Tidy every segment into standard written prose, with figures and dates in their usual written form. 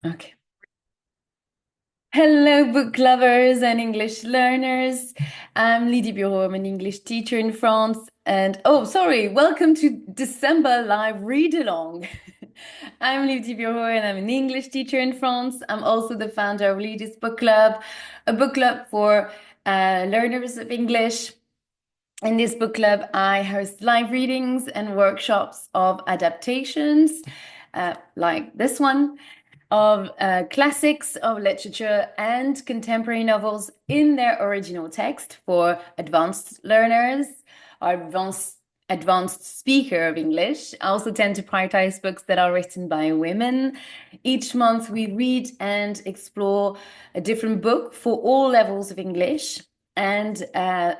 Okay. Hello, book lovers and English learners. I'm Lydie Bureau. I'm an English teacher in France. And oh, sorry, welcome to December live read along. I'm Lydie Bureau and I'm an English teacher in France. I'm also the founder of Lydie's Book Club, a book club for learners of English. In this book club, I host live readings and workshops of adaptations, like this one, of classics of literature and contemporary novels in their original text for advanced learners or advanced speaker of English. I also tend to prioritize books that are written by women. Each month we read and explore a different book for all levels of English. And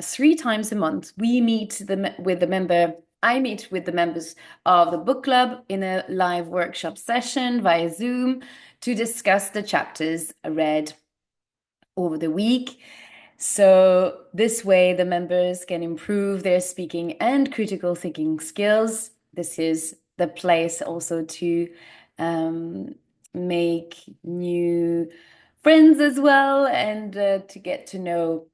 3 times a month, we meet with the member. I meet with the members of the book club in a live workshop session via Zoom to discuss the chapters read over the week. So this way, the members can improve their speaking and critical thinking skills. This is the place also to make new friends as well and to get to know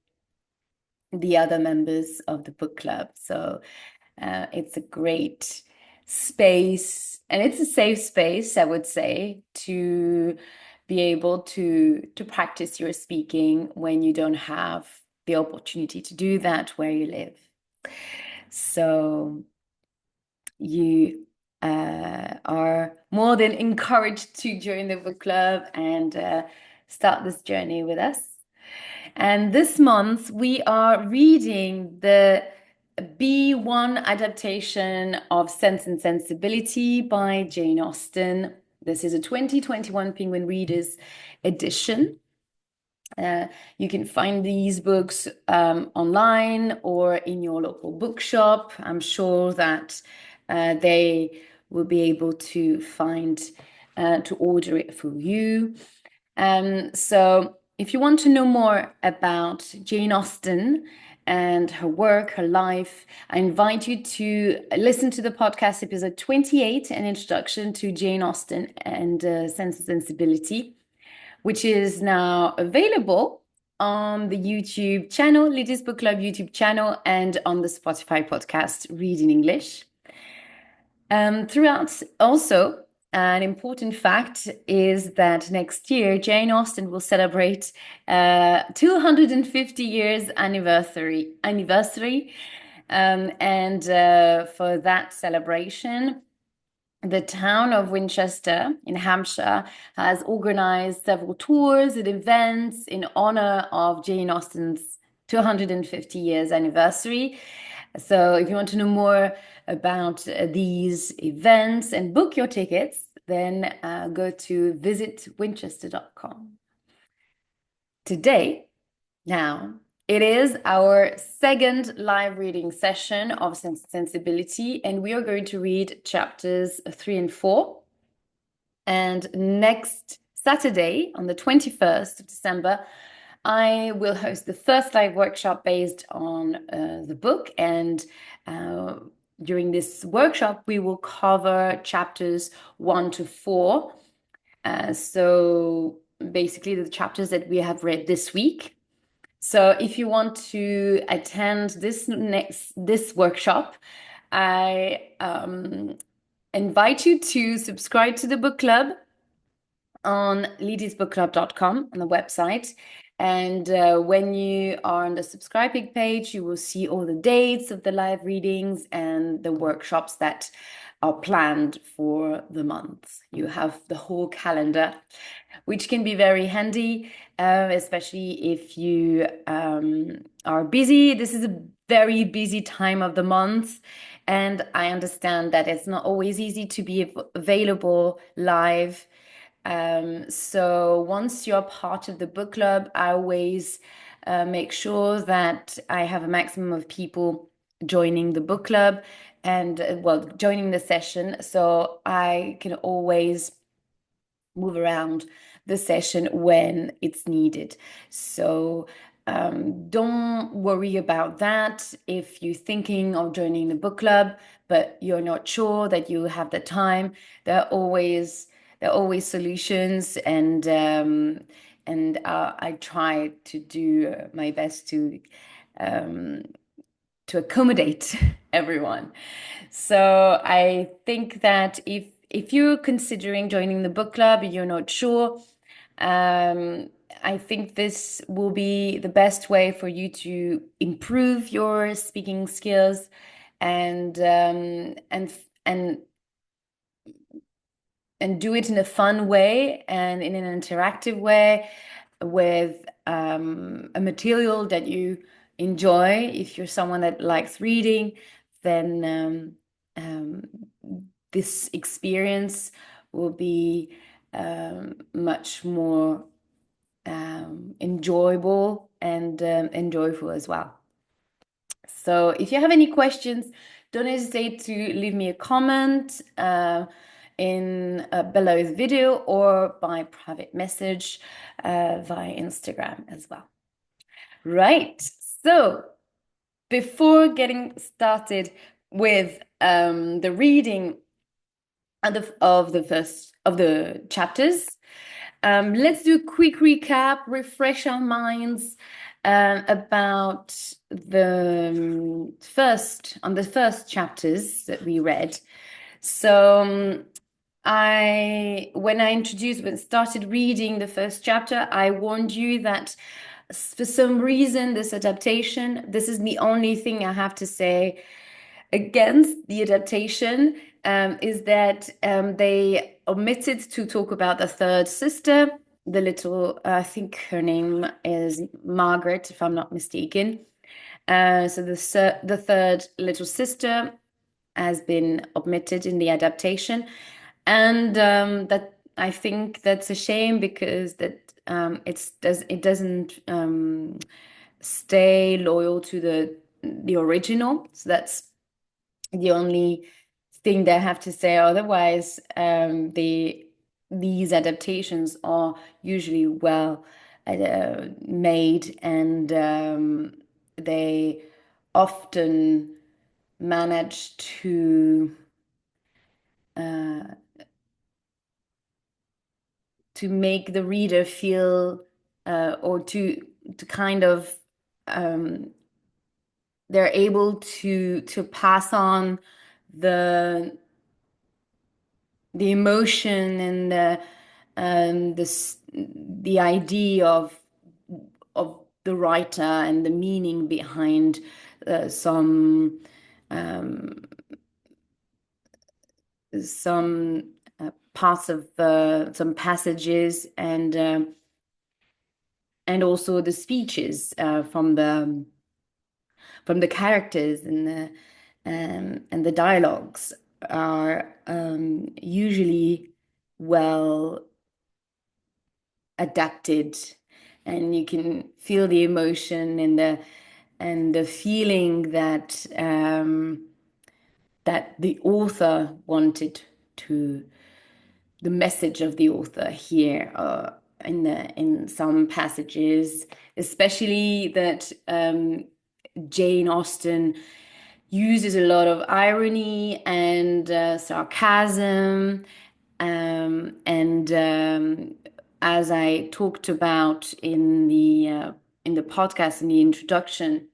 the other members of the book club. So it's a great space, and it's a safe space, I would say, to be able to practice your speaking when you don't have the opportunity to do that where you live. So you are more than encouraged to join the book club and start this journey with us. And this month we are reading the B1 adaptation of Sense and Sensibility by Jane Austen. This is a 2021 Penguin Readers edition. You can find these books online or in your local bookshop. I'm sure that they will be able to find to order it for you. So if you want to know more about Jane Austen and her work, her life, I invite you to listen to the podcast episode 28, an introduction to Jane Austen and Sense and Sensibility, which is now available on the YouTube channel, Lydie's Book Club YouTube channel, and on the Spotify podcast, Read in English. Throughout also, an important fact is that next year, Jane Austen will celebrate 250 years anniversary. And for that celebration, the town of Winchester in Hampshire has organized several tours and events in honor of Jane Austen's 250 years anniversary. So if you want to know more about these events and book your tickets, then go to visitwinchester.com. Today, now, it is our second live reading session of Sense Sensibility, and we are going to read chapters 3 and 4. And next Saturday, on the 21st of December, I will host the first live workshop based on the book. And during this workshop, we will cover chapters 1 to 4. So basically the chapters that we have read this week. So if you want to attend this workshop, I invite you to subscribe to the book club on lydiesbookclub.com on the website. And when you are on the subscribing page, you will see all the dates of the live readings and the workshops that are planned for the month. You have the whole calendar, which can be very handy, especially if you are busy. This is a very busy time of the month, and I understand that it's not always easy to be available live. So once you're part of the book club, I always make sure that I have a maximum of people joining the book club and joining the session, so I can always move around the session when it's needed. So don't worry about that. If you're thinking of joining the book club, but you're not sure that you have the time, there's there are always solutions, and I try to do my best um, to accommodate everyone. So I think that if you're considering joining the book club and you're not sure, um, I think this will be the best way for you to improve your speaking skills and and and do it in a fun way and in an interactive way with a material that you enjoy. If you're someone that likes reading, then this experience will be much more enjoyable and joyful as well. So if you have any questions, don't hesitate to leave me a comment in below the video or by private message via Instagram as well. Right. So before getting started with the reading of the chapters, let's do a quick recap, refresh our minds about the first chapters that we read. So when I started reading the first chapter, I warned you that for some reason, this adaptation, this is the only thing I have to say against the adaptation, is that they omitted to talk about the third sister, the little, I think her name is Margaret, if I'm not mistaken. So the third little sister has been omitted in the adaptation, and that I think that's a shame because it doesn't stay loyal to the original. So that's the only thing they have to say. Otherwise, these adaptations are usually well made, and they often manage uh, to make the reader feel or to kind of um, they're able to pass on the emotion and the idea of the writer and the meaning behind um, some parts of some passages and also the speeches from the characters and the dialogues are usually well adapted, and you can feel the emotion and the feeling that the author wanted to, the message of the author here in some passages, especially that Jane Austen uses a lot of irony and sarcasm, and as I talked about in the podcast in the introduction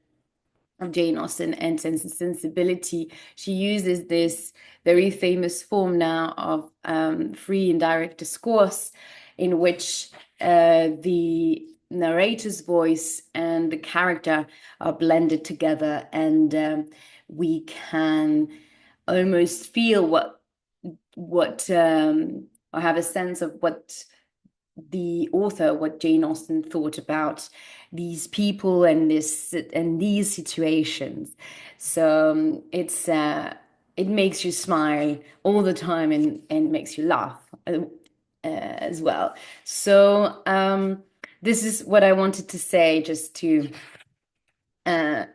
of Jane Austen and Sense and Sensibility, she uses this very famous form now of free and direct discourse, in which the narrator's voice and the character are blended together, and we can almost feel what or have a sense of what the author, what Jane Austen thought about these people and these situations. So it makes you smile all the time and makes you laugh as well. So this is what I wanted to say, just to uh,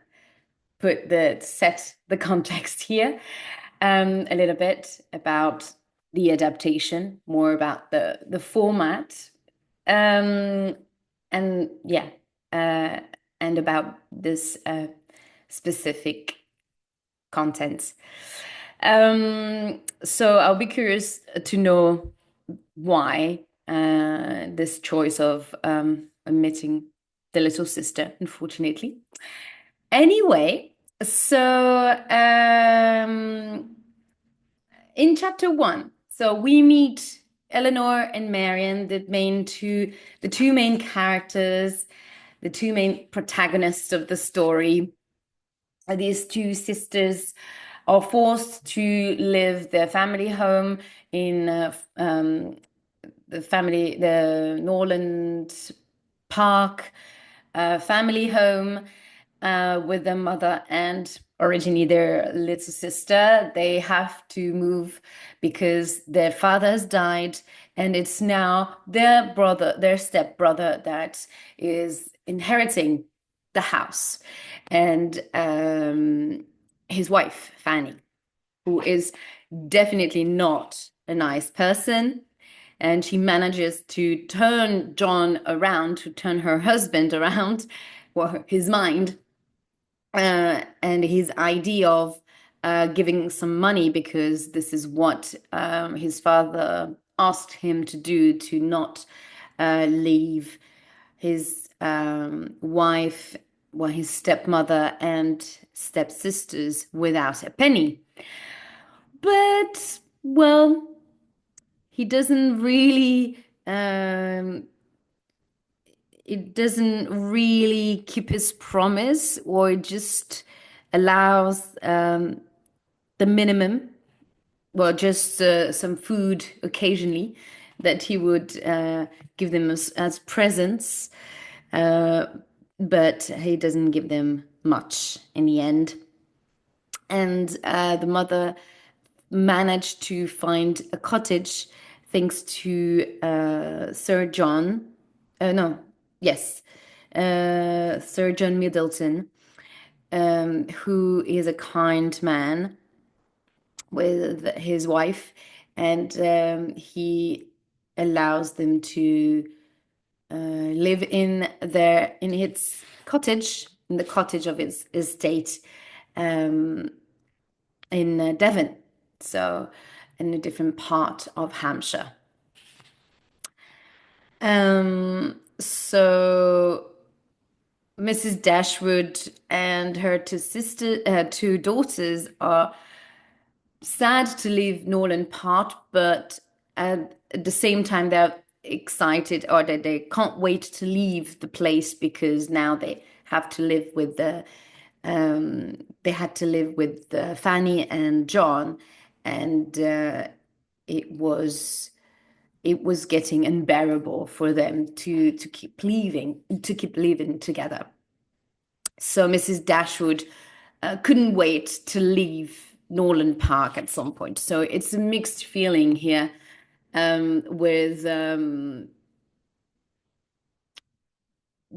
set the context here a little bit about the adaptation, more about the format, um, and yeah, uh, and about this specific content. So I'll be curious to know why this choice of omitting the little sister, unfortunately. Anyway, so in chapter one, so we meet Elinor and Marianne, the two main characters, the two main protagonists of the story. These two sisters are forced to live their family home in the Norland Park family home with their mother and originally their little sister. They have to move because their father has died, and it's now their brother, their stepbrother, that is inheriting the house, and his wife, Fanny, who is definitely not a nice person. And she manages to turn John around, to turn her husband around, or his mind, and his idea of giving some money because this is what his father asked him to do, to not leave his wife, well, his stepmother and stepsisters without a penny. But, well, he doesn't really it doesn't really keep his promise, or it just allows the minimum, well, just some food occasionally that he would give them as presents, uh, but he doesn't give them much in the end. And the mother managed to find a cottage thanks to Sir John. No, yes, Sir John Middleton, who is a kind man with his wife, and he allows them to live in its cottage, in the cottage of his estate, um, in Devon, so in a different part of Hampshire. So Mrs. Dashwood and her two daughters are sad to leave Norland Park, but at the same time they're excited, or that they can't wait to leave the place because now they have to live with they had to live with Fanny and John, and it was it was getting unbearable for them to keep living together. So Mrs. Dashwood couldn't wait to leave Norland Park at some point. So it's a mixed feeling here with the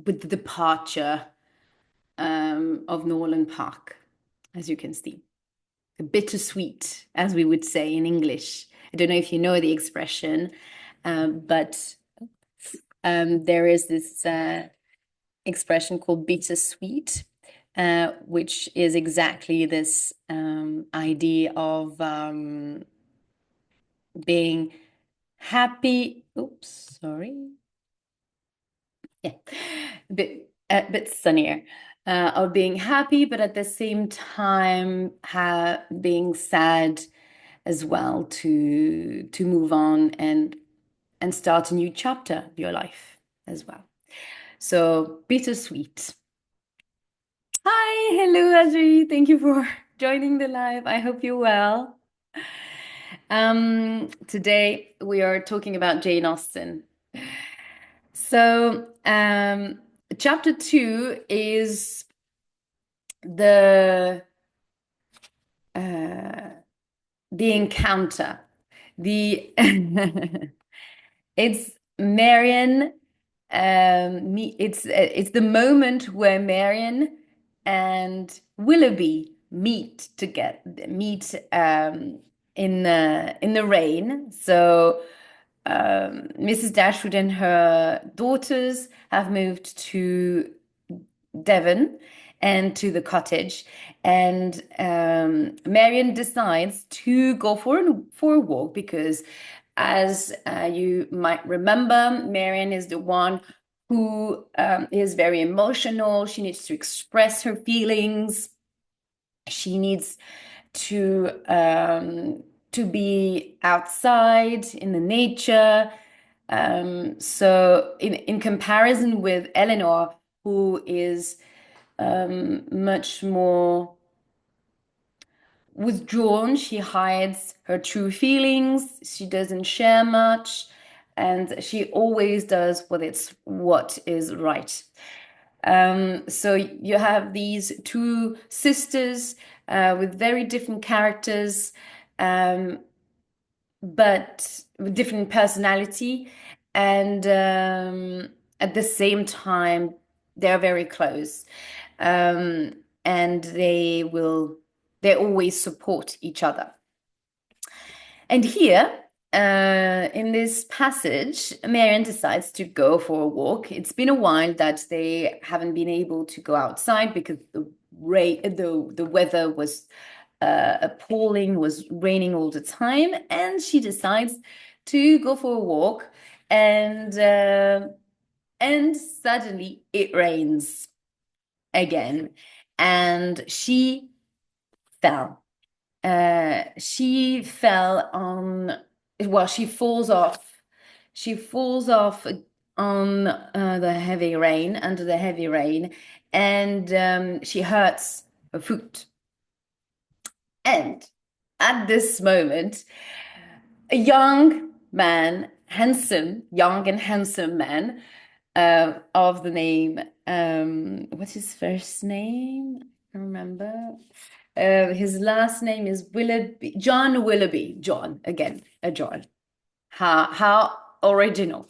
departure of Norland Park, as you can see. Bittersweet, as we would say in English. I don't know if you know the expression, but there is this expression called bittersweet, which is exactly this idea of being happy. Oops, sorry. Yeah, a bit sunnier. Of being happy, but at the same time being sad as well to move on and start a new chapter of your life as well. So bittersweet. Hi, hello, Audrey. Thank you for joining the live. I hope you're well. Today we are talking about Jane Austen. So, chapter 2 is the encounter. The it's Marianne. It's the moment where Marianne and Willoughby meet in the rain. So Mrs. Dashwood and her daughters have moved to Devon and to the cottage, and Marianne decides to go for a walk because as you might remember, Marianne is the one who is very emotional. She needs to express her feelings. She needs to be outside in the nature. So in comparison with Elinor, who is much more withdrawn, she hides her true feelings, she doesn't share much, and she always does what is right. So you have these two sisters with very different characters, but with different personality, and at the same time, they're very close, and they always support each other. And here, in this passage, Marianne decides to go for a walk. It's been a while that they haven't been able to go outside because the weather was appalling, was raining all the time, and she decides to go for a walk, and suddenly it rains again, and she fell. She fell on, well, she falls off. She falls off on the heavy rain, under the heavy rain, and she hurts her foot. And at this moment, a young man, young and handsome man, of the name, what's his first name? I remember. His last name is Willoughby, John Willoughby. John, again, a John. How original.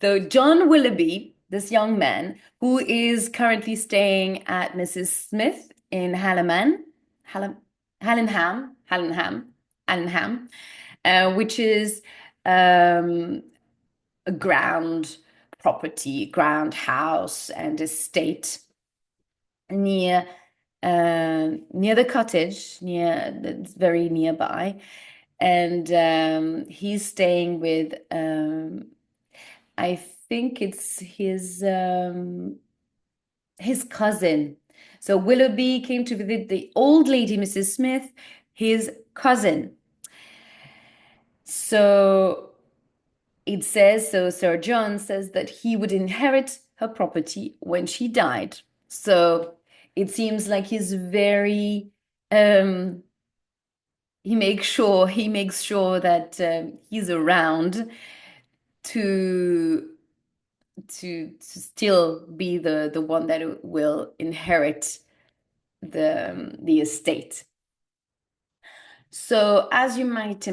So John Willoughby, this young man, who is currently staying at Mrs. Smith in Allenham, which is a ground property, ground house and estate near the cottage, that's very nearby. And he's staying with I think it's his cousin. So Willoughby came to visit the old lady, Mrs. Smith, his cousin. So it says, so Sir John says that he would inherit her property when she died. So it seems like he's very he makes sure that he's around to still be the one that will inherit the estate. So as you might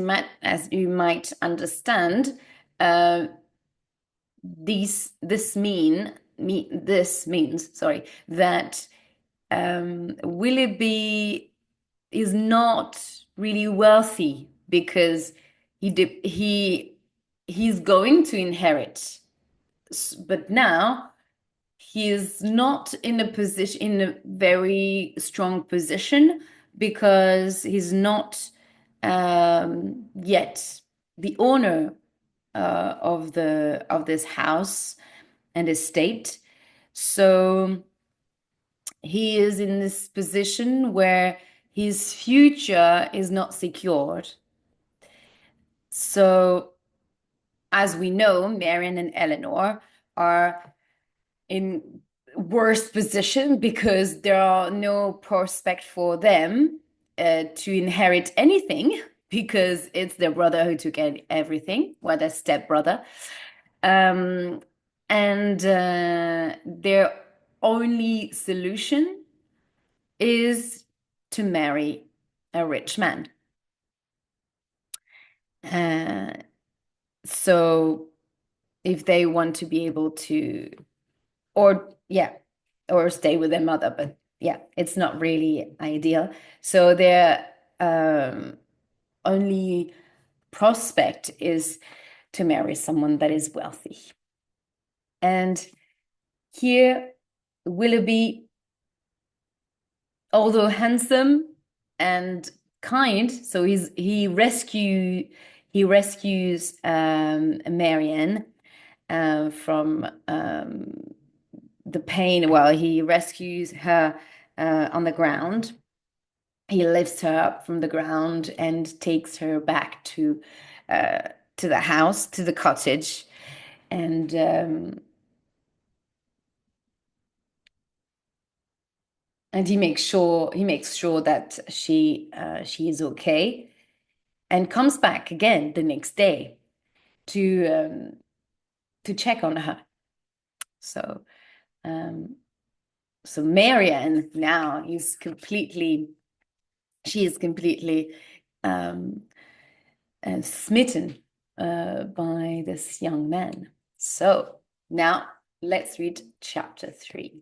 understand, this means that Willoughby is not really wealthy because he's going to inherit, but now he is not in a very strong position because he's not yet the owner of this house and estate. So he is in this position where his future is not secured. So, as we know, Marianne and Elinor are in worse position because there are no prospect for them to inherit anything because it's their brother who took everything, well, their stepbrother. And their only solution is to marry a rich man. So if they want to be able to, or stay with their mother, but yeah, it's not really ideal. So their only prospect is to marry someone that is wealthy. And here, Willoughby, although handsome and kind, so he he rescues Marianne from the pain. Well, he rescues her on the ground. He lifts her up from the ground and takes her back uh, to the house, to the cottage, and he makes sure that she is okay, and comes back again the next day to check on her. So um, so Marianne now she is completely um, smitten by this young man. So now let's read chapter 3.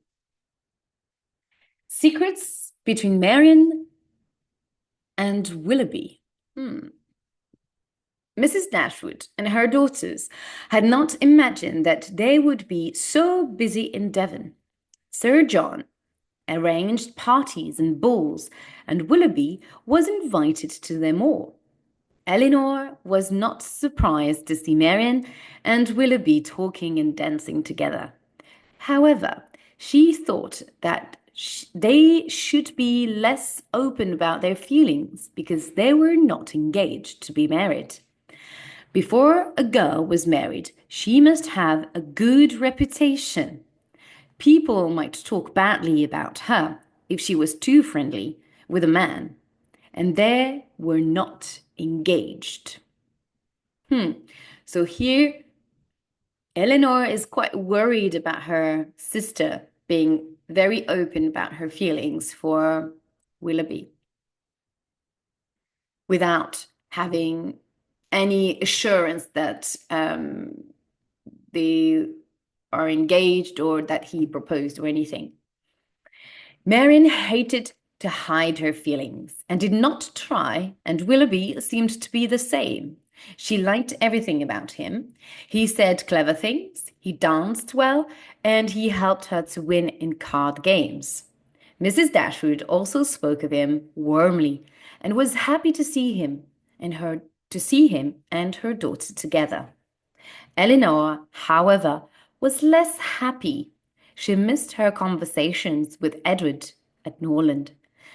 Secrets between Marianne and Willoughby. Mrs. Dashwood and her daughters had not imagined that they would be so busy in Devon. Sir John arranged parties and balls, and Willoughby was invited to them all. Elinor was not surprised to see Marianne and Willoughby talking and dancing together. However, she thought that they should be less open about their feelings because they were not engaged to be married. Before a girl was married, she must have a good reputation. People might talk badly about her if she was too friendly with a man, and they were not engaged. So here, Elinor is quite worried about her sister being very open about her feelings for Willoughby without having any assurance that they are engaged or that he proposed or anything. Marianne hated to hide her feelings and did not try, and Willoughby seemed to be the same. She liked everything about him. He said clever things, he danced well, and he helped her to win in card games. Mrs. Dashwood also spoke of him warmly and was happy to see him and her daughter together. Elinor, however, was less happy. She missed her conversations with Edward at Norland,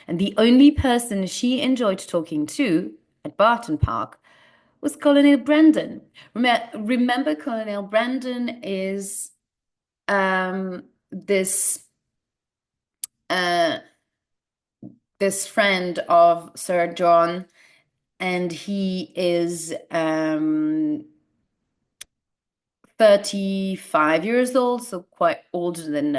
and the only person she enjoyed talking to at Barton Park was Colonel Brandon. Remember, Colonel Brandon is this uh, this friend of Sir John, and he is 35 years old, so quite older than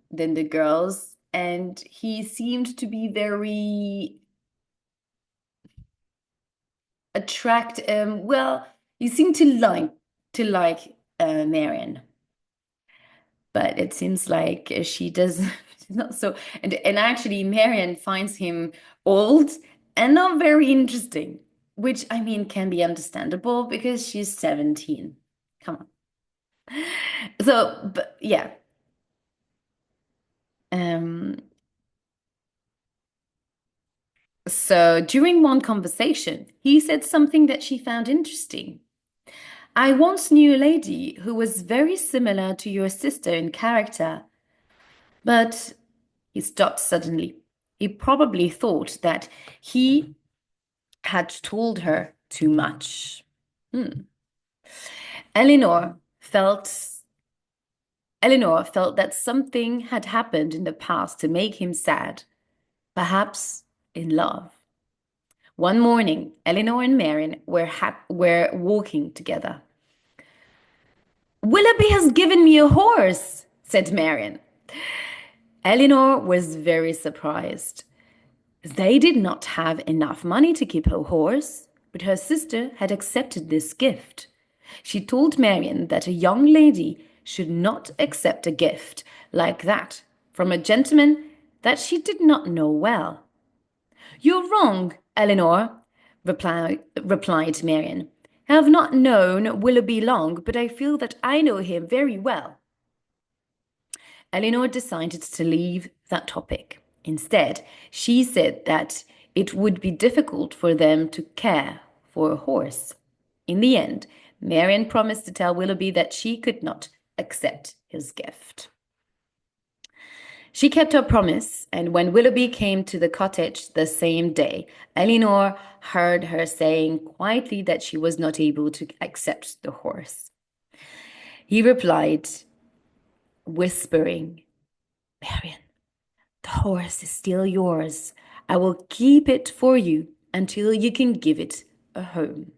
the girls, and he seemed to be very well, he seemed to like Marianne, but it seems like she does not so. And actually, Marianne finds him old and not very interesting, which I mean can be understandable because she's 17. Come on. So, but yeah. So during one conversation, he said something that she found interesting. I once knew a lady who was very similar to your sister in character, but he stopped suddenly. He probably thought that he had told her too much. Elinor felt Elinor felt that something had happened in the past to make him sad, perhaps in love. One morning, Elinor and Marianne were walking together. Willoughby has given me a horse, said Marianne. Elinor was very surprised. They did not have enough money to keep a horse, but her sister had accepted this gift. She told Marianne that a young lady should not accept a gift like that from a gentleman that she did not know well. You're wrong, Elinor, replied Marianne. I have not known Willoughby long, but I feel that I know him very well. Elinor decided to leave that topic. Instead, she said that it would be difficult for them to care for a horse. In the end, Marianne promised to tell Willoughby that she could not accept his gift. She kept her promise, and when Willoughby came to the cottage the same day, Elinor heard her saying quietly that she was not able to accept the horse. He replied, whispering, Marianne, the horse is still yours. I will keep it for you until you can give it a home.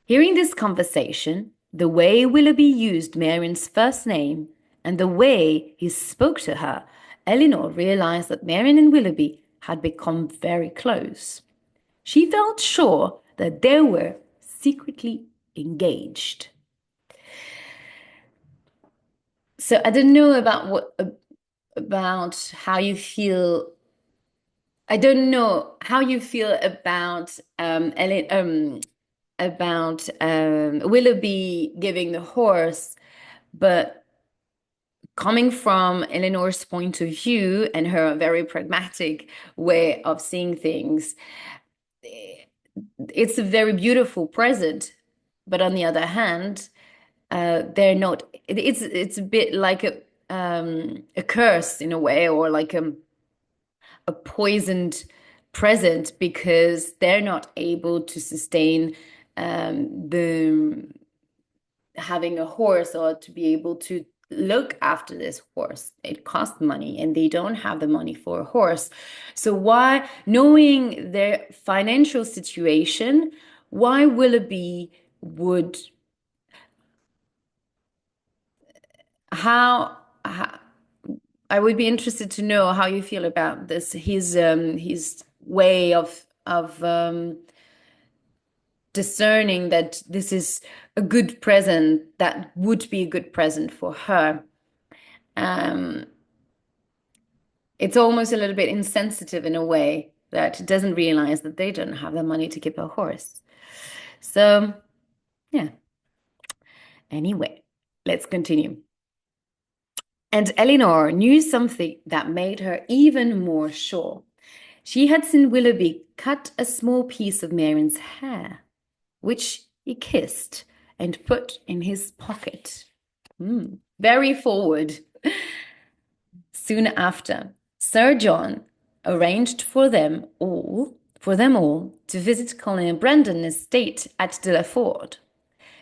Hearing this conversation, the way Willoughby used Marianne's first name, and the way he spoke to her, Elinor realized that Marianne and Willoughby had become very close. She felt sure that they were secretly engaged. So I don't know about how you feel. I don't know how you feel about Willoughby giving the horse, but coming from Elinor's point of view and her very pragmatic way of seeing things, it's a very beautiful present. But on the other hand, they're not. It's a bit like a curse in a way, or like a poisoned present, because they're not able to sustain the having a horse, or to be able to look after this horse. It costs money and they don't have the money for a horse. So why, knowing their financial situation, why Willoughby would how I would be interested to know how you feel about this. His way of discerning that this is a good present, that would be a good present for her. It's almost a little bit insensitive in a way, that it doesn't realize that they don't have the money to keep a horse. So, yeah. Anyway, let's continue. And Elinor knew something that made her even more sure. She had seen Willoughby cut a small piece of Marianne's hair, which he kissed and put in his pocket. Very forward. Soon after, Sir John arranged for them all to visit Colonel Brandon's estate at Delaford.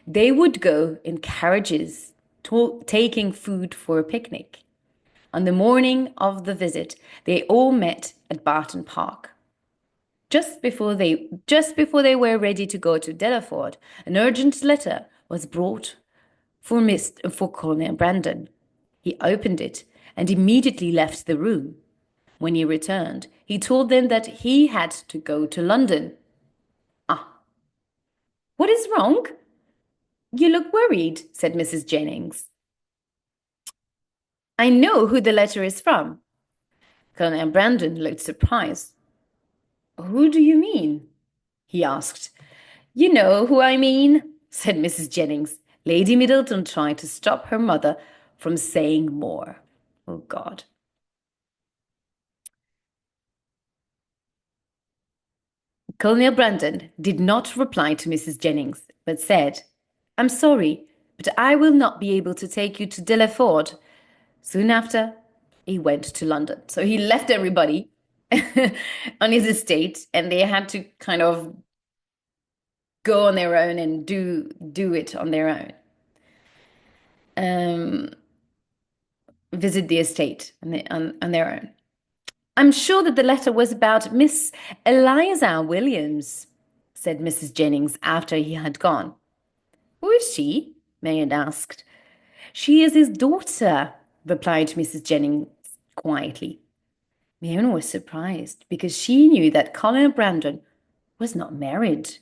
They would go in carriages, taking food for a picnic. On the morning of the visit, they all met at Barton Park. Just before they were ready to go to Delaford, an urgent letter was brought for Colonel Brandon. He opened it and immediately left the room. When he returned, he told them that he had to go to London. Ah, what is wrong? You look worried, said Mrs. Jennings. I know who the letter is from. Colonel Brandon looked surprised. Who do you mean? He asked. You know who I mean, said Mrs. Jennings. Lady Middleton tried to stop her mother from saying more. Oh, God. Colonel Brandon did not reply to Mrs. Jennings, but said, I'm sorry, but I will not be able to take you to Delaford. Soon after, he went to London. So he left everybody on his estate, and they had to kind of go on their own and do it on their own. Visit the estate on their own. I'm sure that the letter was about Miss Eliza Williams, said Mrs. Jennings after he had gone. Who is she? Marianne asked. She is his daughter, replied Mrs. Jennings quietly. Marianne was surprised because she knew that Colonel Brandon was not married.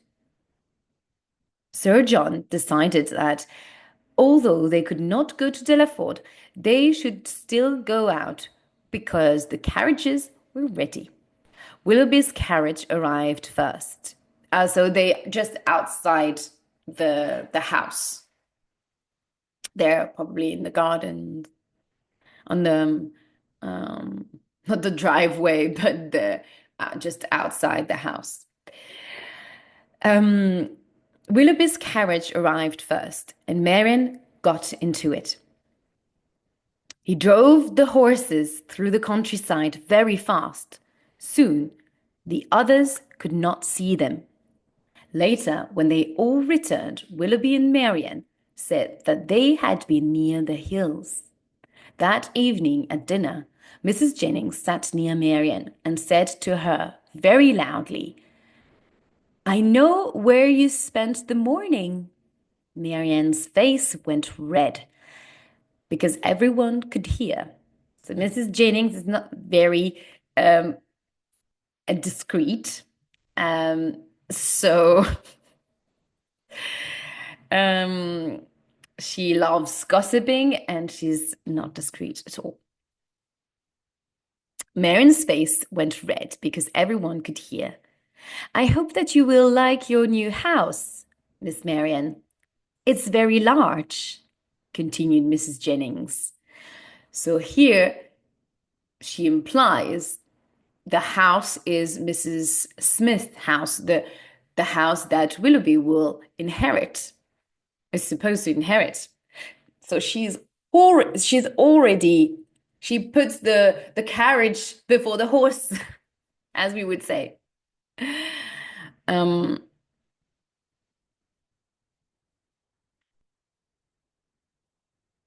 Sir John decided that although they could not go to Delaford, they should still go out because the carriages were ready. Willoughby's carriage arrived first. So they just outside the house. They're probably in the garden, on the not the driveway, but the just outside the house. Um, Willoughby's carriage arrived first, and Marianne got into it. He drove the horses through the countryside very fast. Soon, the others could not see them. Later, when they all returned, Willoughby and Marianne said that they had been near the hills. That evening at dinner, Mrs. Jennings sat near Marianne and said to her very loudly, "I know where you spent the morning." Marianne's face went red because everyone could hear. So Mrs. Jennings is not very um, discreet. So um, she loves gossiping and she's not discreet at all. Marianne's face went red because everyone could hear. "I hope that you will like your new house, Miss Marianne. It's very large," continued Mrs. Jennings. So here she implies the house is Mrs. Smith's house, the house that Willoughby will inherit, is supposed to inherit. So she's already she puts the carriage before the horse, as we would say. Um,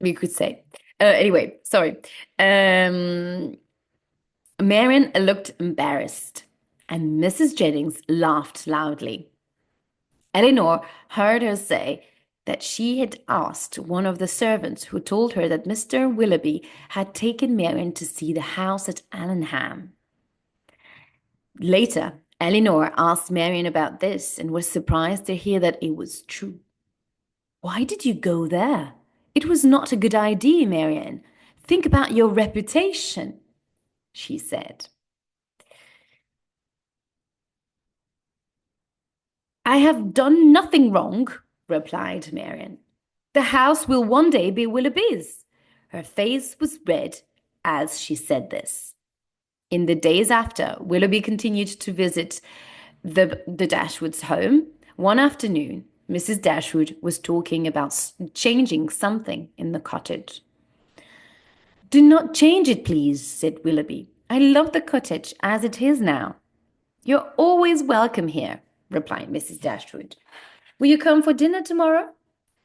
we could say. Anyway, sorry. Um, Marianne looked embarrassed, and Mrs. Jennings laughed loudly. Elinor heard her say that she had asked one of the servants who told her that Mr. Willoughby had taken Marianne to see the house at Allenham. Later, Elinor asked Marianne about this and was surprised to hear that it was true. "Why did you go there? It was not a good idea, Marianne. Think about your reputation," she said. "I have done nothing wrong," replied Marianne. "The house will one day be Willoughby's." Her face was red as she said this. In the days after, Willoughby continued to visit the Dashwoods' home. One afternoon, Mrs. Dashwood was talking about changing something in the cottage. "Do not change it, please," said Willoughby. "I love the cottage as it is now." "You're always welcome here," replied Mrs. Dashwood. "Will you come for dinner tomorrow?"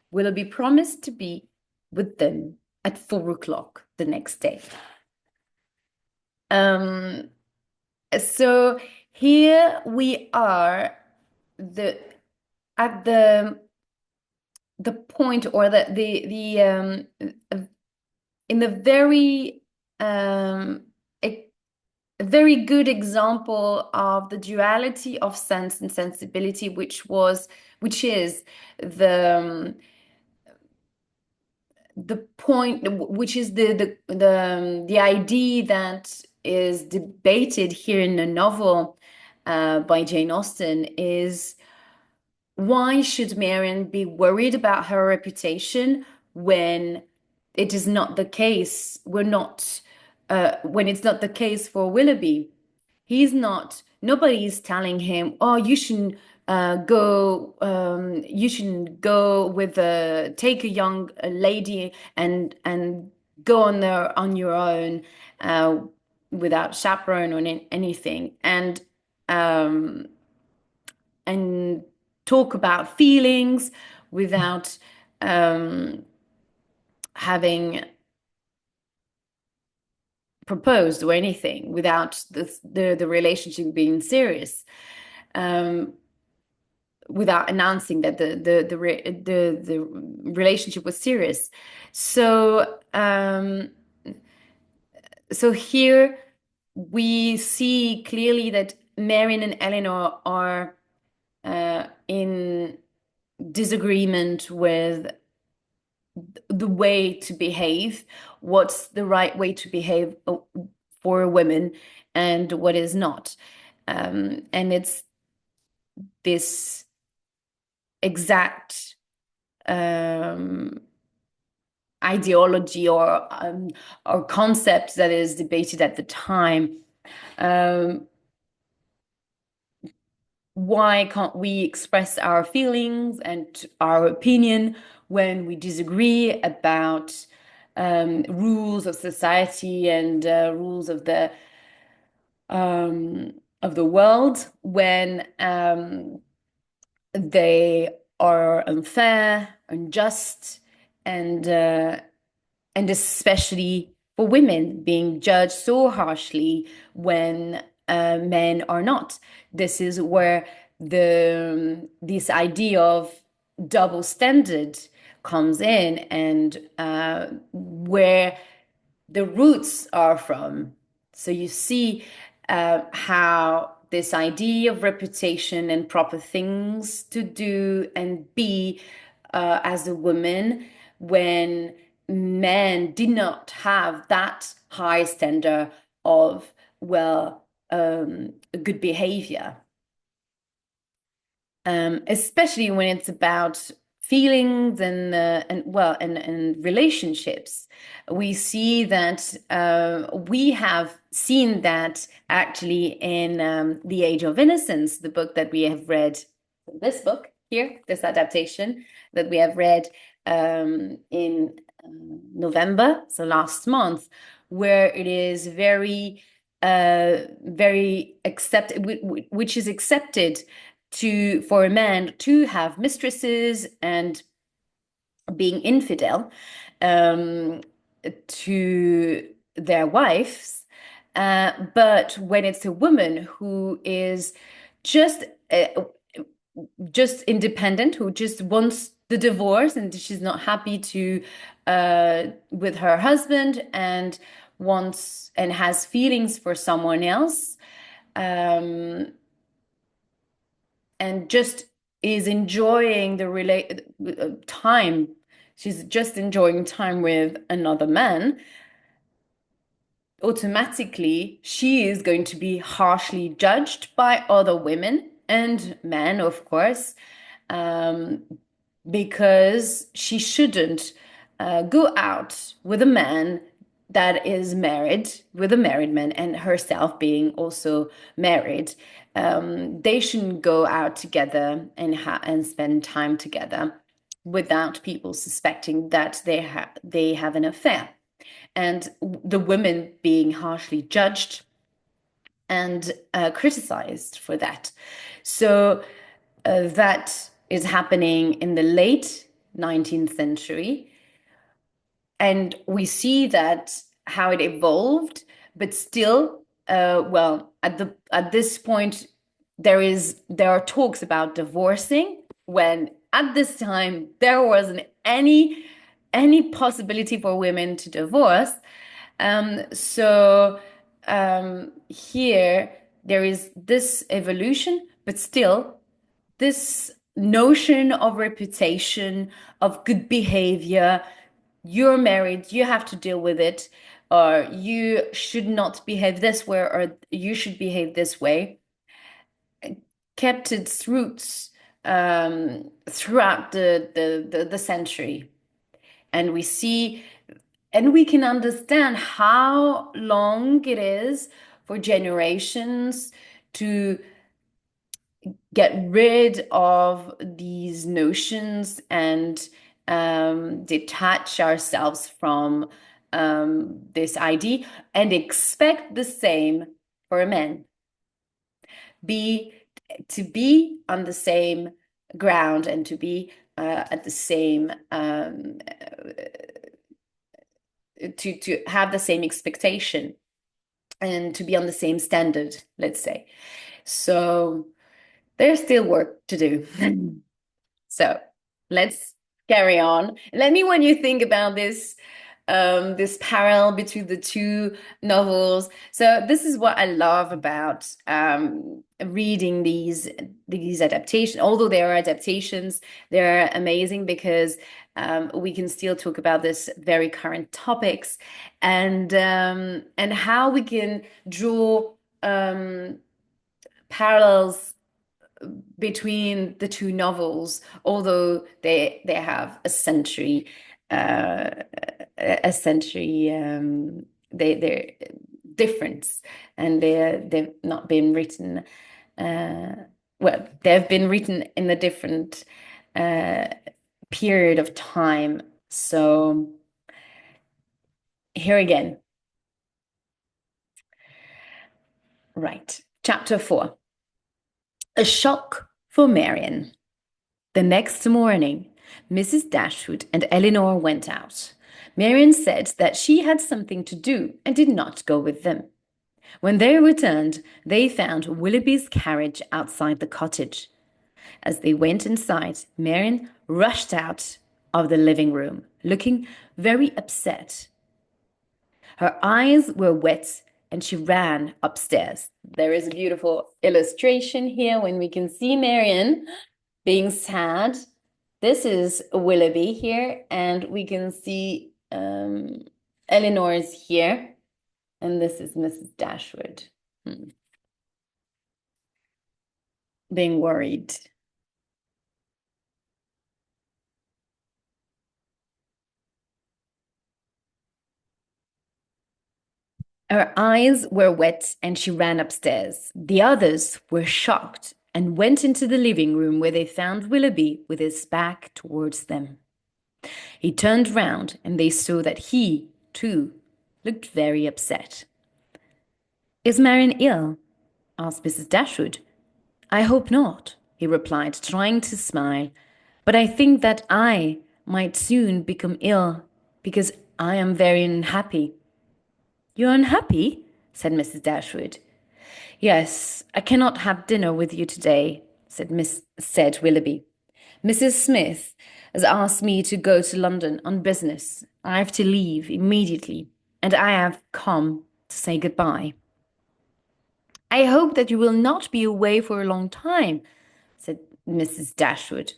Willoughby promised to be with them at 4 o'clock the next day. Um, so here we are the at the point or in the very a very good example of the duality of sense and sensibility, which is the point, which is the idea that is debated here in the novel by Jane Austen is, why should Marianne be worried about her reputation when it is not the case? When it's not the case for Willoughby. Nobody is telling him, "Oh, you shouldn't go take a young lady and go on there on your own uh, without chaperone or anything." Um, and talk about feelings without having proposed or anything, without the relationship being serious, without announcing that the relationship was serious. So here we see clearly that Marianne and Elinor are in disagreement with the way to behave, what's the right way to behave for a woman and what is not. And it's this exact ideology or concept that is debated at the time. why can't we express our feelings and our opinion when we disagree about rules of society and rules of the world when they are unfair, unjust, and and especially for women being judged so harshly when men are not. This is where this idea of double standard comes in, and where the roots are from. So you see how this idea of reputation and proper things to do and be as a woman, when men did not have that high standard of, well, good behavior, especially when it's about feelings and relationships. We see that we have seen that actually in The Age of Innocence, the book that we have read, this book here, this adaptation that we have read in November, so last month, where it is very accepted, which is accepted for a man to have mistresses and being infidel um, to their wives. But when it's a woman who is just uh, just independent, who just wants the divorce and she's not happy to with her husband and wants and has feelings for someone else, um, and just is enjoying the time. She's just enjoying time with another man. Automatically, she is going to be harshly judged by other women and men, of course, um, because she shouldn't go out with a man that is married, with a married man, and herself being also married. They shouldn't go out together and spend time together without people suspecting that they have an affair, and the women being harshly judged and criticized for that. So that is happening in the late 19th century. And we see that how it evolved, but still, well, at this point, there are talks about divorcing when at this time there wasn't any possibility for women to divorce. So here there is this evolution, but still this notion of reputation, of good behavior. You're married, you have to deal with it, or you should not behave this way, or you should behave this way, kept its roots throughout the century. And we see, and we can understand how long it is for generations to get rid of these notions and detach ourselves from this idea and expect the same for a man. Be to be on the same ground and to be at the same to have the same expectation and to be on the same standard, let's say. So there's still work to do. So let's carry on. Let me, when you think about this parallel between the two novels. So this is what I love about reading these adaptations. Although they are adaptations, they're amazing because we can still talk about this very current topics and how we can draw parallels between the two novels, although they have uh, a century they're different, and they've not been written well, they've been written in a different uh, period of time. So here again. Right. Chapter 4. A shock for Marianne. The next morning, Mrs. Dashwood and Elinor went out. Marianne said that she had something to do and did not go with them. When they returned, they found Willoughby's carriage outside the cottage. As they went inside, Marianne rushed out of the living room, looking very upset. Her eyes were wet and she ran upstairs. There is a beautiful illustration here when we can see Marianne being sad. This is Willoughby here, and we can see Elinor is here, and this is Mrs. Dashwood being worried. Her eyes were wet and she ran upstairs. The others were shocked and went into the living room where they found Willoughby with his back towards them. He turned round and they saw that he, too, looked very upset. "Is Marianne ill?" asked Mrs. Dashwood. "I hope not," he replied, trying to smile. "But I think that I might soon become ill because I am very unhappy." "You're unhappy?" said Mrs. Dashwood. "Yes, I cannot have dinner with you today," said Willoughby. "Mrs. Smith has asked me to go to London on business. I have to leave immediately, and I have come to say goodbye." "I hope that you will not be away for a long time," said Mrs. Dashwood.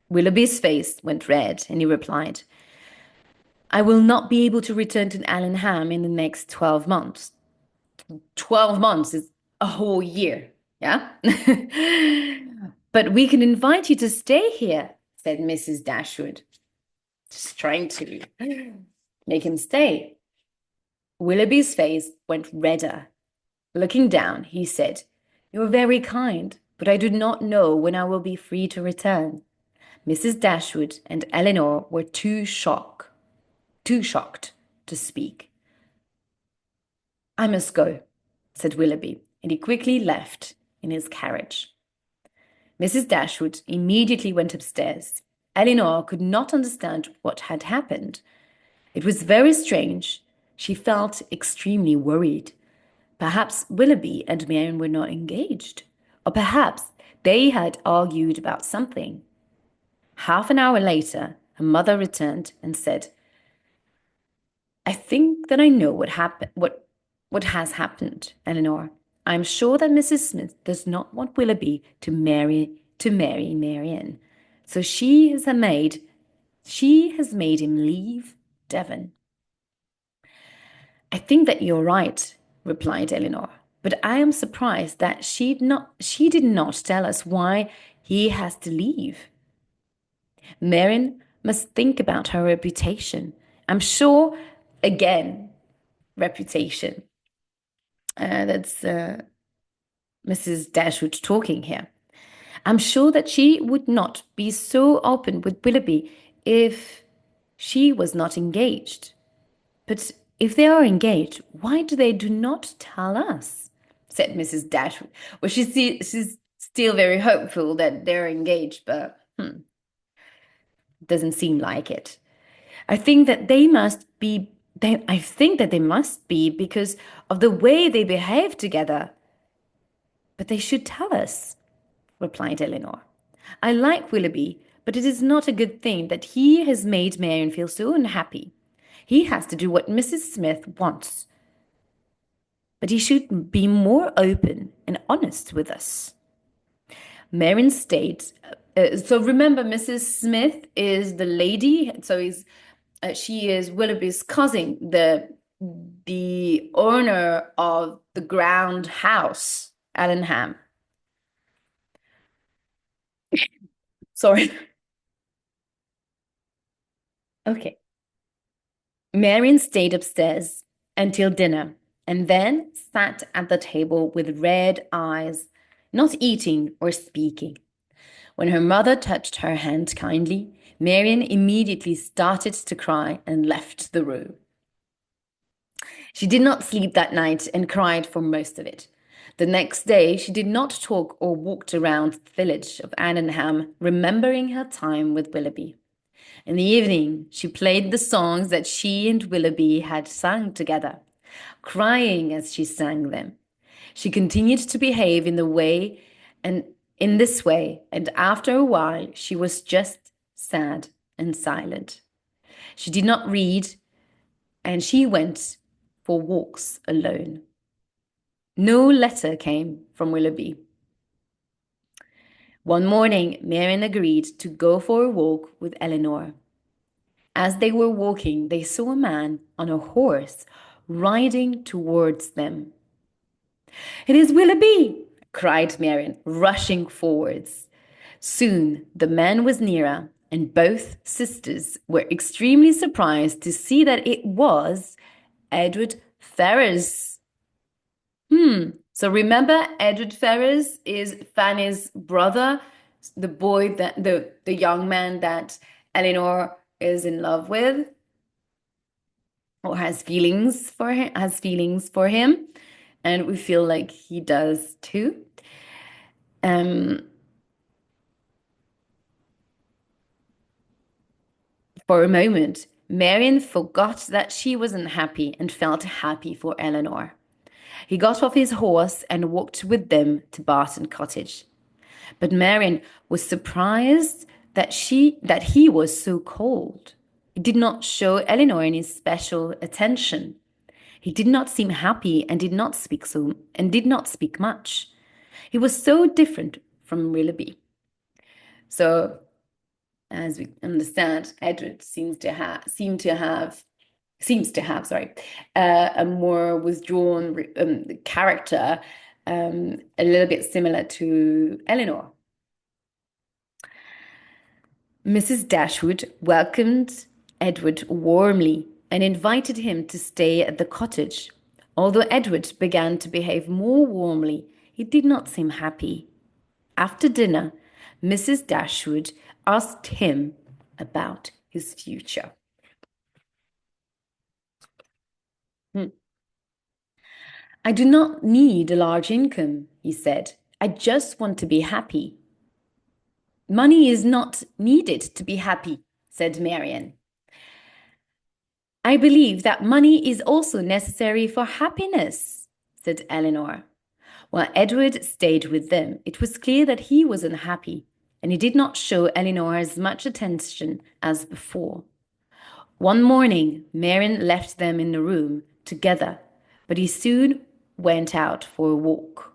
Willoughby's face went red, and he replied, "I will not be able to return to Allenham in the next 12 months. 12 months is a whole year, yeah? "But we can invite you to stay here," said Mrs. Dashwood, just trying to make him stay. Willoughby's face went redder. Looking down, he said, "You are very kind, but I do not know when I will be free to return." Mrs. Dashwood and Elinor were too shocked to speak. "I must go," said Willoughby, and he quickly left in his carriage. Mrs. Dashwood immediately went upstairs. Elinor could not understand what had happened. It was very strange. She felt extremely worried. Perhaps Willoughby and Marianne were not engaged, or perhaps they had argued about something. Half an hour later, her mother returned and said, "I think that I know what has happened, Elinor. I am sure that Mrs. Smith does not want Willoughby to marry Marianne. So she has made him leave Devon." "I think that you're right," replied Elinor. "But I am surprised that she did not tell us why he has to leave. Marianne must think about her reputation. I'm sure, again, reputation. That's Mrs. Dashwood talking here. I'm sure that she would not be so open with Willoughby if she was not engaged. But if they are engaged, why do they not tell us?" said Mrs. Dashwood. Well, she's still very hopeful that they're engaged, but doesn't seem like it. I think that they must be. I think that they must be because of the way they behave together. "But they should tell us," replied Elinor. "I like Willoughby, but it is not a good thing that he has made Marianne feel so unhappy. He has to do what Mrs. Smith wants. But he should be more open and honest with us." Marianne stayed. So remember, Mrs. Smith is the lady. She is Willoughby's cousin, the owner of the ground house, Allenham. Sorry. Okay. Marianne stayed upstairs until dinner and then sat at the table with red eyes not eating or speaking. When her mother touched her hand kindly, Marianne immediately started to cry and left the room. She did not sleep that night and cried for most of it. The next day, she did not talk or walked around the village of Annenham, remembering her time with Willoughby. In the evening, she played the songs that she and Willoughby had sung together, crying as she sang them. She continued to behave in the way and in this way, and after a while, she was just sad and silent. She did not read, and she went for walks alone. No letter came from Willoughby. One morning, Marianne agreed to go for a walk with Elinor. As they were walking, they saw a man on a horse riding towards them. "It is Willoughby!" cried Marianne, rushing forwards. Soon the man was nearer, and both sisters were extremely surprised to see that it was Edward Ferrars. So remember, Edward Ferrars is Fanny's brother, the boy that the young man that Elinor is in love with or has feelings for him, and we feel like he does too. For a moment, Marianne forgot that she wasn't happy and felt happy for Elinor. He got off his horse and walked with them to Barton Cottage. But Marianne was surprised that he was so cold. He did not show Elinor any special attention. He did not seem happy and did not speak much. He was so different from Willoughby. So, as we understand, Edward seems to have, a more withdrawn character, a little bit similar to Elinor. Mrs. Dashwood welcomed Edward warmly and invited him to stay at the cottage. Although Edward began to behave more warmly, he did not seem happy. After dinner, Mrs. Dashwood asked him about his future. "I do not need a large income," he said. "I just want to be happy." "Money is not needed to be happy," said Marianne. "I believe that money is also necessary for happiness," said Elinor. While Edward stayed with them, it was clear that he was unhappy, and he did not show Elinor as much attention as before. One morning, Marianne left them in the room together, but he soon went out for a walk.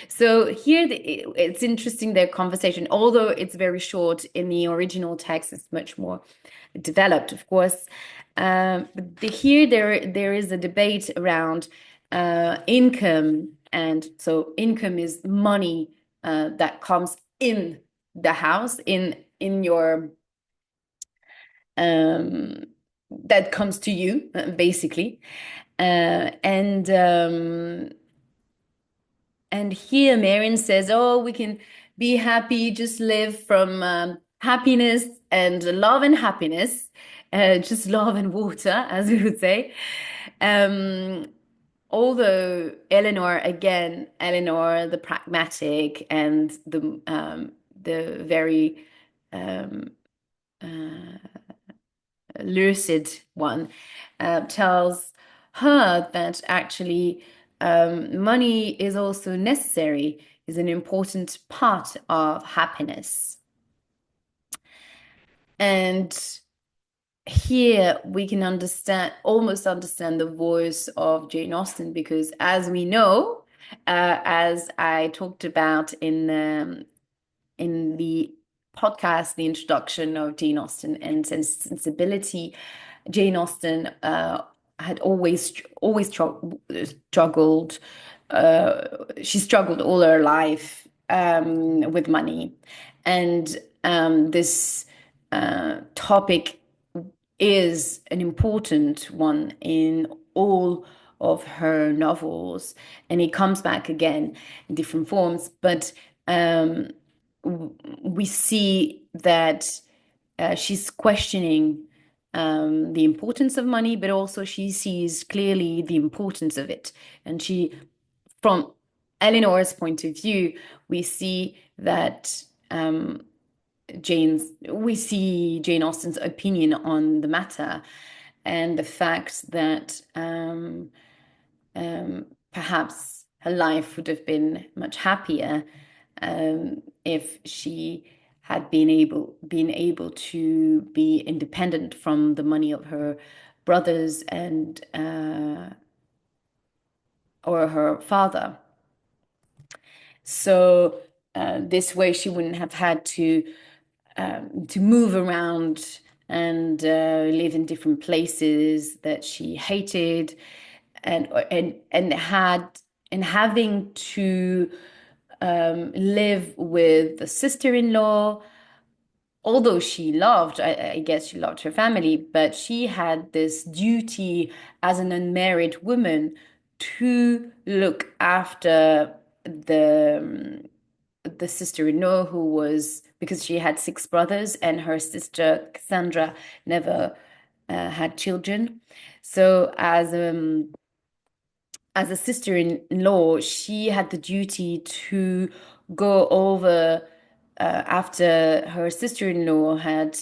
So here it's interesting, their conversation, although it's very short in the original text, it's much more developed, of course. But here there is a debate around income, and so income is money that comes in the house, in your that comes to you, basically, and here Marianne says, "Oh, we can be happy, just live from happiness and love and happiness, just love and water," as we would say. Although Elinor, the pragmatic and the very lucid one, tells her that actually money is also necessary, is an important part of happiness. And here we can almost understand the voice of Jane Austen, because as we know, as I talked about in the podcast, the introduction of Jane Austen and Sense Sensibility, Jane Austen had always struggled. She struggled all her life with money, and this topic is an important one in all of her novels, and it comes back again in different forms. But um, we see that she's questioning the importance of money, but also she sees clearly the importance of it. And from Elinor's point of view, we see that we see Jane Austen's opinion on the matter and the fact that perhaps her life would have been much happier if she had been able to be independent from the money of her brothers and or her father. So this way, she wouldn't have had to move around and live in different places that she hated, and having to live with the sister-in-law. Although I guess she loved her family, but she had this duty as an unmarried woman to look after the sister-in-law, who was, because she had six brothers and her sister Cassandra never had children. So as a sister-in-law, she had the duty to go over after her sister-in-law had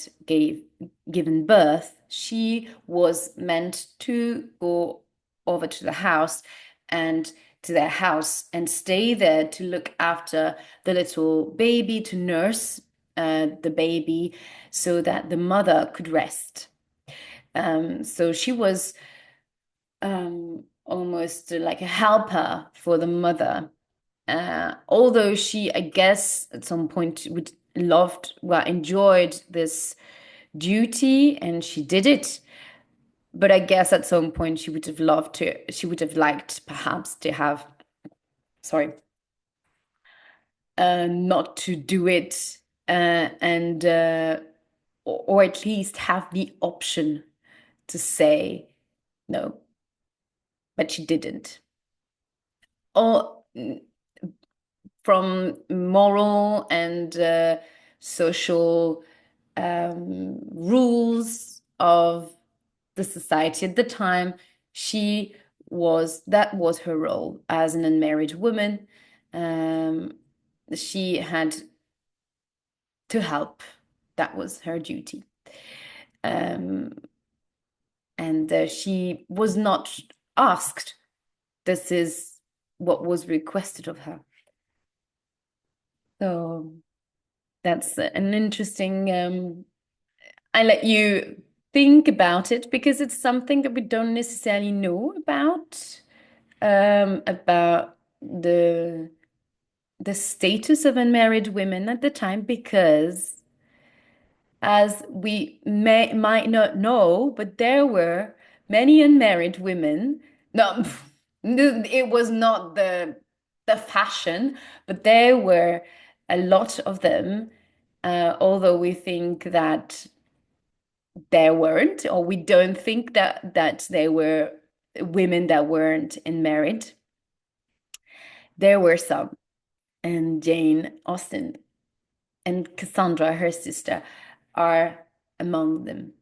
given birth. She was meant to go over to the house and to their house and stay there to look after the little baby, to nurse the baby so that the mother could rest. So she was almost like a helper for the mother. Although she, I guess, at some point enjoyed this duty and she did it. But I guess at some point she would have liked perhaps to have, sorry, not to do it, and or at least have the option to say no, but she didn't. Or from moral and social rules of the society at the time, that was her role as an unmarried woman. She had to help. That was her duty. Um, and she was not asked. This is what was requested of her. So that's an interesting. I let you think about it because it's something that we don't necessarily know about the status of unmarried women at the time, because as we might not know, but there were many unmarried women. No, it was not the fashion, but there were a lot of them. Although we think that there weren't, or we don't think that there were women that weren't married. There were some, and Jane Austen and Cassandra, her sister, are among them.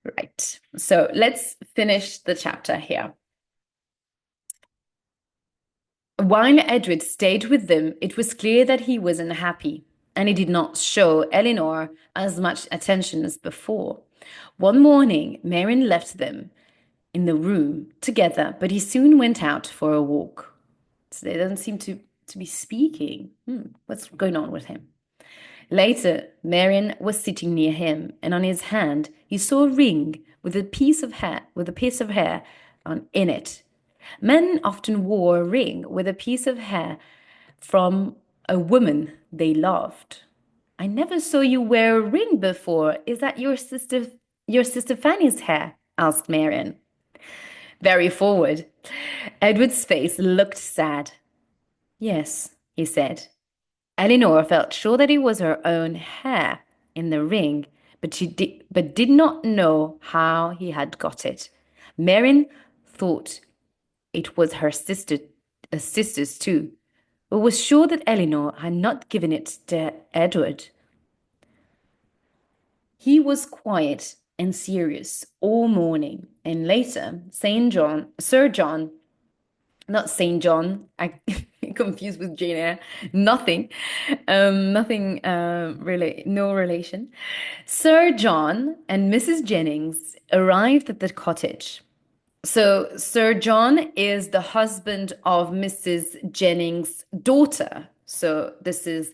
Right. So let's finish the chapter here. While Edward stayed with them, it was clear that he was unhappy, and he did not show Elinor as much attention as before. One morning, Marianne left them in the room together, but he soon went out for a walk. So they don't seem to be speaking. What's going on with him? Later, Marianne was sitting near him, and on his hand he saw a ring with a piece of hair in it. Men often wore a ring with a piece of hair from a woman they loved. I never saw you wear a ring before. Is that your sister Fanny's hair? Asked Marianne. Very forward. Edward's face looked sad. Yes, he said. Elinor felt sure that it was her own hair in the ring, but did not know how he had got it. Marianne thought it was her sister's too, but was sure that Elinor had not given it to Edward. He was quiet and serious all morning, and later, Sir John, not Saint John, I confused with Jane Eyre, nothing, nothing, really, no relation. Sir John and Mrs. Jennings arrived at the cottage. So, Sir John is the husband of Mrs. Jennings' daughter. So, this is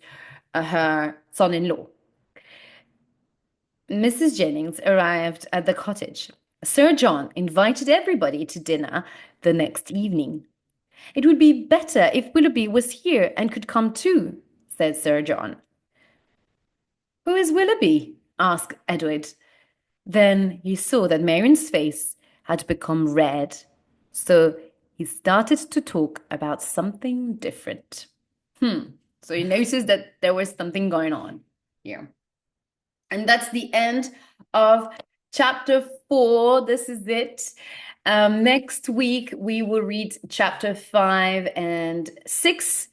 her son-in-law. Mrs. Jennings arrived at the cottage. Sir John invited everybody to dinner the next evening. It would be better if Willoughby was here and could come too, said Sir John. Who is Willoughby? Asked Edward. Then he saw that Marianne's face had become red, so he started to talk about something different. So he noticed that there was something going on here. And that's the end of chapter 4. This is it. Next week, we will read chapter 5 and 6.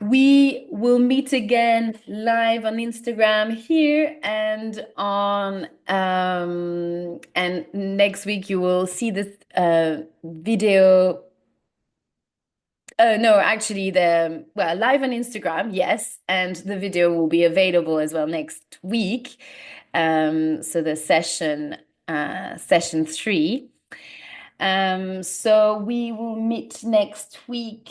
We will meet again live on Instagram here and on and next week you will see this video. No, actually live on Instagram, yes, and the video will be available as well next week. So the session 3. So we will meet next week.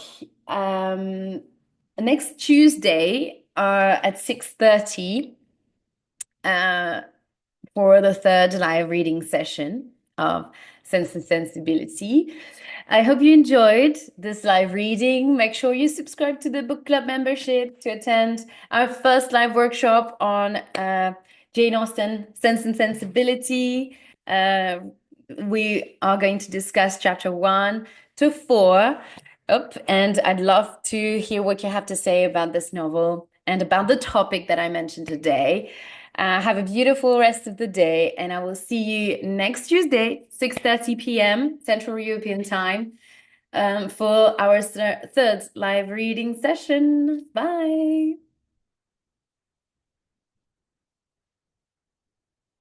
Next Tuesday at 6:30 for the third live reading session of Sense and Sensibility. I hope you enjoyed this live reading. Make sure you subscribe to the book club membership to attend our first live workshop on Jane Austen, Sense and Sensibility. We are going to discuss chapter 1 to 4. And I'd love to hear what you have to say about this novel and about the topic that I mentioned today. Have a beautiful rest of the day, and I will see you next Tuesday, 6:30 p.m. Central European Time, for our third live reading session. Bye.